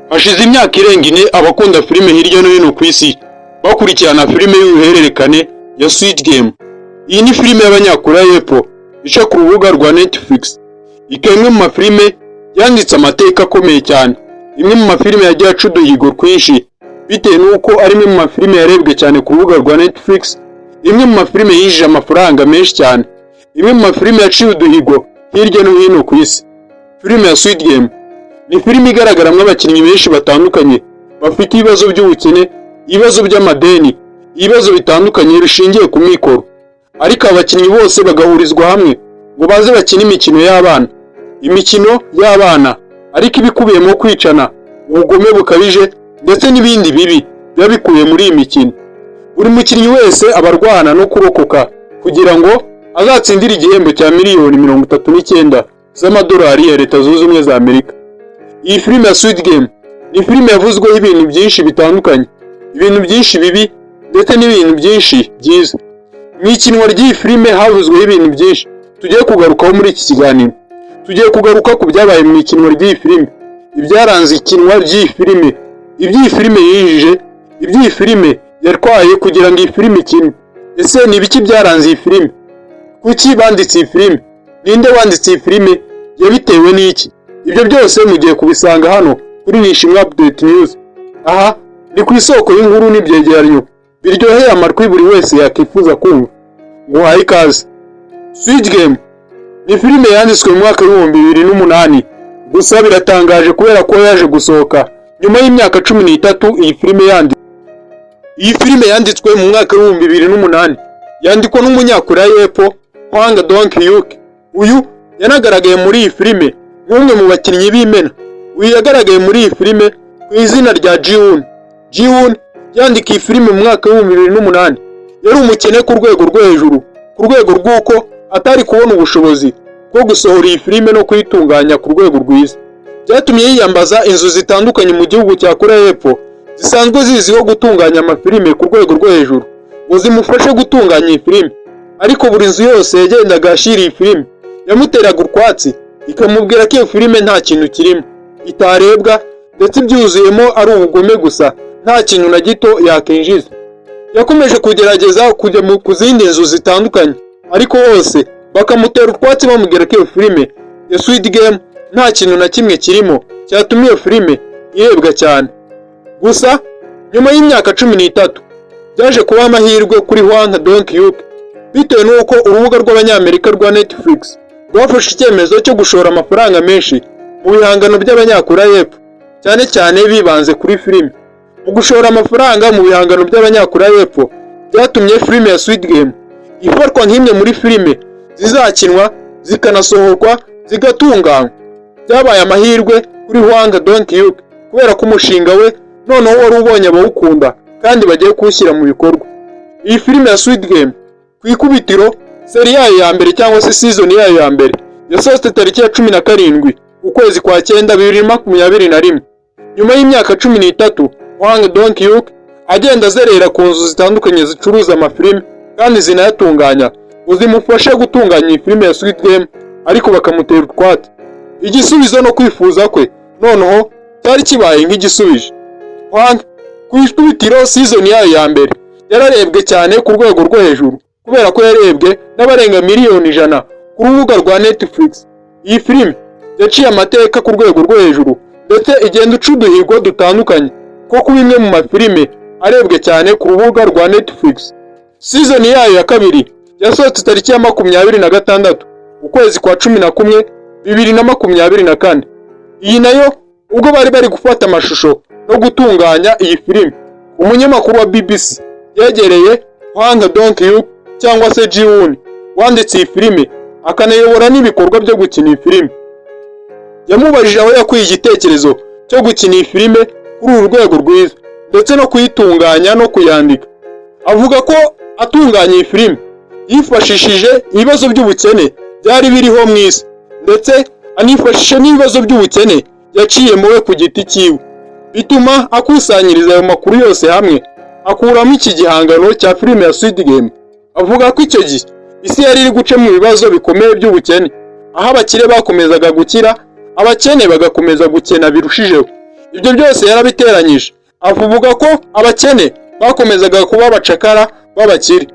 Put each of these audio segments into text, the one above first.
Hashize imyaka irenga 4 abakunda filime hirya no hino ku isi bakurikirana filime y'uruhererekane ya Squid Game. Iyi ni filime y'Abanyakoreya y'Epfo ica ku rubuga rwa Netflix. Ikaba imwe mu mafilime yanditse amateka akomeye cyane. Imwe mu mafilime yagiye aca uduhigo twinshi bitewe n'uko ari imwe mu mafilime yarebwe cyane ku rubuga rwa Netflix. Imwe mu mafilime yinjije amafaranga menshi cyane. Imwe mu mafilime yaciye uduhigo hirya no hino ku isi. Filime ya Squid Game ni filime igaragaramo abakinnyi benshi batandukanye bafite ibibazo by'ubukene, ibibazo by'amadeni, ibibazo bitandukanye bishingiye ku mikoro. Ariko abakinnyi bose bagahurizwa hamwe ngo baze bakine imikino y'abana. Imikino y'abana ariko ibikubiyemo kwicana, ubugome bukabije ndetse n'ibindi bibi biba bikubiye muri iyi mikino. Buri mukinnyi wese abarwana no kurokoka kugira ngo azatsindire igihembo cya miliyoni 39 z'amadolari ya Leta Zunze Ubumwe za Amerika. Iyi filime ya Squid Game ni filime yavuzweho ibintu byinshi bitandukanye, ibintu byinshi bibi ndetse n'ibintu byinshi byiza. Mu ikinwa ry'iyi filime havuzweho ibintu byinshi tugiye kugarukaho muri iki kiganiro. Tugiye kugaruka ku byabaye mu ikinwa ry'iyi filime, ibyaranze ikinwa ry'iyi filime, iby'iyi filime yinjije, iby'iyi filime yatwaye kugira ngo iyi filime ikine. Ese ni ibiki byaranze iyi filime? Kuki banditse iyi filime? Ninde wanditse iyi filime? Yabitewe n'iki? Ibyo byose mugiye kubisanga hano kuri Nishimwe Update News. Aha ni ku isoko y'inkuru n'ibyegeranyo biryoheye amatwi buri wese yakifuza kumva. Nguhaye ikaze. Squid Game ni filime yanditswe mu mwaka wa 2008, gusa biratangaje kubera ko yaje gusohoka nyuma y'imyaka 13 iyi filime yanditswe. Iyi filime yanditswe mu mwaka wa 2008, yandikwa n'Umunyakoreya y'Epfo Hwang Dong-hyuk. Uyu yanagaragaye muri iyi filime nk'umwe mu bakinnyi b'imena. Uyu yagaragaye muri iyi filime ku izina rya Ji-woon. Ji-woon yandika iyi filime mu mwaka wa 2008. Yari umukene ku rwego rwo hejuru, ku rwego rw'uko atari kubona ubushobozi bwo gusohora iyi filime no kuyitunganya ku rwego rwiza. Byatumye yiyambaza inzu zitandukanye mu gihugu cya Koreya y'Epfo zisanzwe ziziho gutunganya amafilime ku rwego rwo hejuru ngo zimufashe gutunganya iyi filime. Ariko buri nzu yose yagendaga ashyira iyi filime yamuteraga urwatsi, ikamubwira ko iyo filime nta kintu kirimo, itarebwa ndetse ibyuzuyemo ari ubugome gusa, nta kintu na gito yakinjiza. Yakomeje kugerageza kujya ku zindi nzu zitandukanye, ariko hose bakamutera utwatsi bamubwira ko iyo filime ya Squid Game nta kintu na kimwe kirimo cyatuma iyo filime irebwa cyane. Gusa nyuma y'imyaka 13 byaje kuba amahirwe kuri Hwang Dong-hyuk bitewe n'uko urubuga rw'Abanyamerika rwa Netflix rwafashe icyemezo cyo gushora amafaranga menshi mu bihangano by'Abanyakoreya y'Epfo, cyane cyane bibanze kuri filime. Mu gushora amafaranga mu bihangano by'Abanyakoreya y'Epfo byatumye filime ya Squid Game ifatwa nk'imwe muri filime zizakinwa, zikanasohorwa, zigatunganywa. Byabaye amahirwe kuri Hwang Dong-hyuk kubera ko umushinga we noneho wari ubonye abawukunda kandi bagiye kuwushyira mu bikorwa. Iyi filime ya Squid Game ku ikubitiro seri yayo ya mbere cyangwa se season yayo ya mbere yasohotse tariki ya 17 ukwezi kwa 9 2021. Nyuma y'imyaka 13 Hwang Dong-hyuk agenda azerera ku nzu zitandukanye zicuruza amafilime kandi zinayatunganya ngo zimufashe gutunganya iyi filime ya Squid Game, ariko bakamutera utwatsi. Igisubizo no kwifuza kwe noneho cyari kibaye nk'igisubije. Hwang ku ikubitiro season yayo ya mbere yararebwe cyane ku rwego rwo hejuru kubera ko yarebwe n'abarenga miliyoni 100 ku rubuga rwa Netflix. Iyi filime yaciye amateka ku rwego rwo hejuru ndetse igenda uca uduhigo dutandukanye ko kuba imwe mu mafilime arebwe cyane ku rubuga rwa Netflix. Season yayo ya kabiri yasohotse tariki ya 26 ukwezi kwa 11 2024. Iyi nayo ubwo bari gufata amashusho no gutunganya iyi filime, umunyamakuru wa BBC yegereye Hwang Dong-hyuk cyangwa se Ji-woon wanditse iyi filime akanayobora n'ibikorwa byo gukina iyi filime. Yamubajije aho yakuye igitekerezo cyo gukina iyi filime kuri uru rwego rwiza ndetse no kuyitunganya no kuyandika. Avuga ko atunganya iyi filime yifashishije ibibazo by'ubukene byari biriho mu isi ndetse anifashisha n'ibibazo by'ubukene yaciyemo we ku giti cyiwe, bituma akusanyiriza ayo makuru yose hamwe akuramo iki gihangano cya filime ya Squid Game. Avuga ko icyo gihe isi yari iri guca mu bibazo bikomeye by'ubukene, aho abakire bakomezaga gukira, abakene bagakomeza gukena birushijeho. Ibyo byose yarabiteranyije, avuga ko abakene bakomezaga kuba abacakara b'abakire.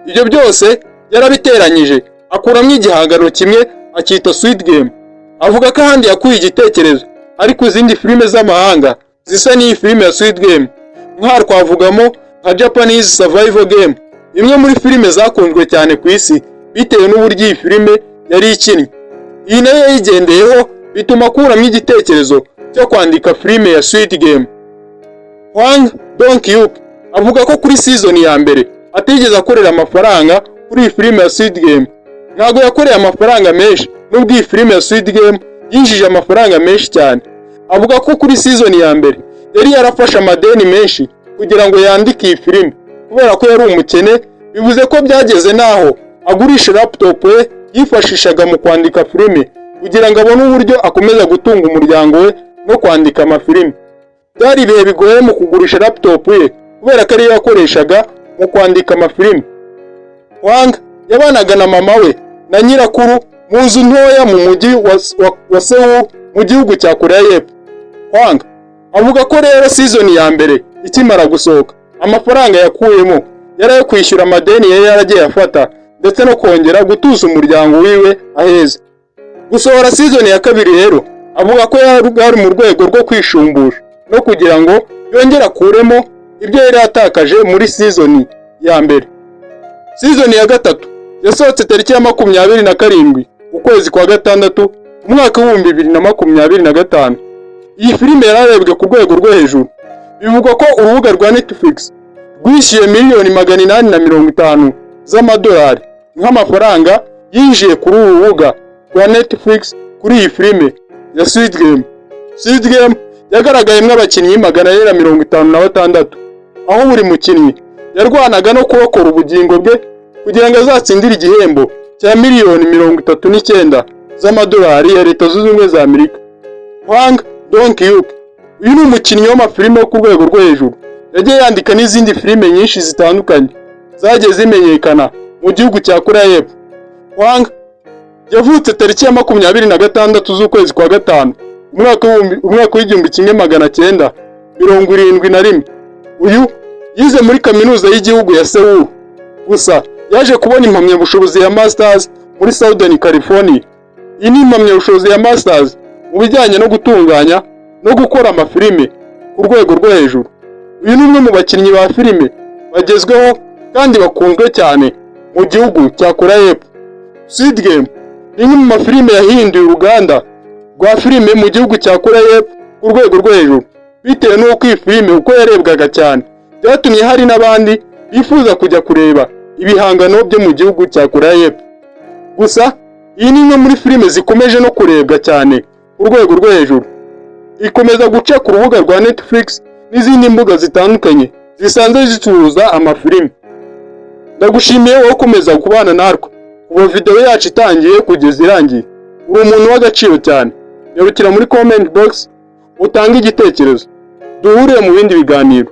Ibyo byose yarabiteranyije, akuramo igihangano kimwe akita Squid Game. Avuga ko ahandi yakuye igitekerezo ari ku zindi filime z'amahanga zisa n'iyi filime ya Squid Game. Nk'aha twavugamo nka Japanese Survival Game, imwe muri filime zakunzwe cyane ku isi bitewe n'uburyo iyi filime yari ikinnye. Iyi nayo yayigendeyeho bituma akuramo igitekerezo cyo kwandika filime ya Squid Game. Hwang Dong-hyuk avuga ko kuri season ya mbere atigeze akorera amafaranga kuri iyi filime ya Squid Game. Ntabwo yakoreye amafaranga menshi, nubwo iyi filime ya Squid Game yinjije amafaranga menshi cyane. Avuga ko kuri season ya mbere yari yarafashe amadeni menshi kugira ngo yandike iyi filime. Kubera ko yari umukene, bivuze ko byageze naho agurisha laptop we yifashishaga mu kwandika filime kugira ngo abone uburyo akomeza gutunga umuryango we no kwandika amafilime. Byari ibihe bigoye mu kugurisha laptop ye kubera ko ariyo yakoreshaga mu kwandika amafilime. Hwang yabanaga na mama we na nyirakuru mu nzu ntoya mu mujyi wa Seoul mu gihugu cya Korea y'Epfo. Hwang avuga ko rero season ya mbere ikimara gusohoka, amafaranga yakuyemo yari ayo kwishyura amadeni yari yaragiye afata ndetse no kongera gutuza umuryango wiwe aheza. Gusohora season ya kabiri rero avuga ko yari mu rwego rwo kwishumbusha no kugira ngo yongere akuremo ibyo yari yatakaje muri season ya mbere. Season ya gatatu yasohotse tariki ya 27 ukwezi kwa gatandatu umwaka wa 2025. Iyi filime yararebwe ku rwego rwo hejuru. Bivugwa ko urubuga rwa Netflix rwishyuye $850 z'amadolari nk'amafaranga yinjiye kuri uru rubuga rwa Netflix kuri iyi filime ya Squid Game. Squid Game yagaragayemo abakinnyi 456, aho buri mukinnyi yarwanaga no kurokora ubugingo bwe kugira ngo azatsindire igihembo cya $39 z'amadolari ya Leta Zunze Ubumwe za Amerika. Hwang Dong-hyuk uyu ni umukinnyi w'amafilime ku rwego rwo hejuru. Yagiye yandika n'izindi filime nyinshi zitandukanye zagiye zimenyekana mu gihugu cya Korea y'Epfo. Hwang yavutse tariki ya 26 z'ukwezi kwa gatanu umwaka w'1971. Uyu yize muri kaminuza y'igihugu ya Seoul, gusa yaje kubona impamyabushobozi ya Masters muri Southern California. Iyi ni impamyabushobozi ya Masters mu bijyanye no gutunganya no gukora amafilime ku rwego rwo hejuru. Uyu ni umwe mu bakinnyi ba filime bagezweho kandi bakunzwe cyane mu gihugu cya Korea y'Epfo. Squid Game ni imwe mu mafilime yahinduye uruganda rwa filime mu gihugu cya Korea y'Epfo ku rwego rwo hejuru. Bitewe n'uko iyi filime uko yarebwaga cyane, byatumye hari n'abandi bifuza kujya kureba ibihangano byo mu gihugu cya Korea y'Epfo. Gusa iyi ni imwe muri filime zikomeje no kurebwa cyane ku rwego rwo hejuru. Ikomeza guca ku rubuga rwa Netflix n'izindi mbuga zitandukanye zisanzwe zicuruza amafilime. Ndagushimiye wowe ukomeza kubana natwe kuva video yacu itangiye kugeza irangiye. Uri umuntu w'agaciro cyane. Nyarukira muri comment box utange igitekerezo. Duhure mu bindi biganiro.